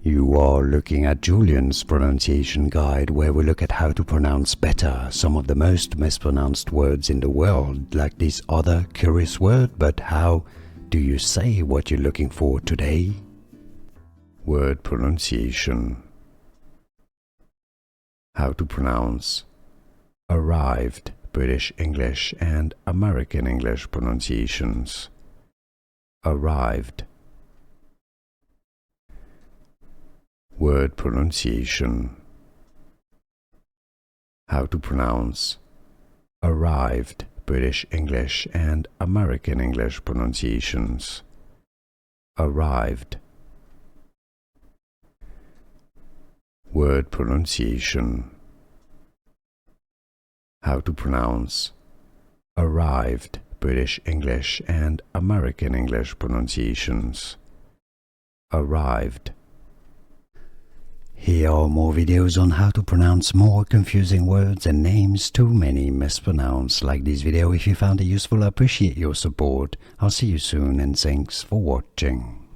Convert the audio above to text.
You are looking at Julian's pronunciation guide, where we look at how to pronounce better some of the most mispronounced words in the world, like this other curious word. But how do you say what you're looking for today? Word pronunciation. How to pronounce arrived, British English and American English pronunciations. Arrived. Word pronunciation. How to pronounce arrived, British English and American English pronunciations. Arrived. Word pronunciation. How to pronounce arrived, British English and American English pronunciations. Arrived. Here are more videos on how to pronounce more confusing words and names too many mispronounced. Like this video if you found it useful. I appreciate your support. I'll see you soon and thanks for watching.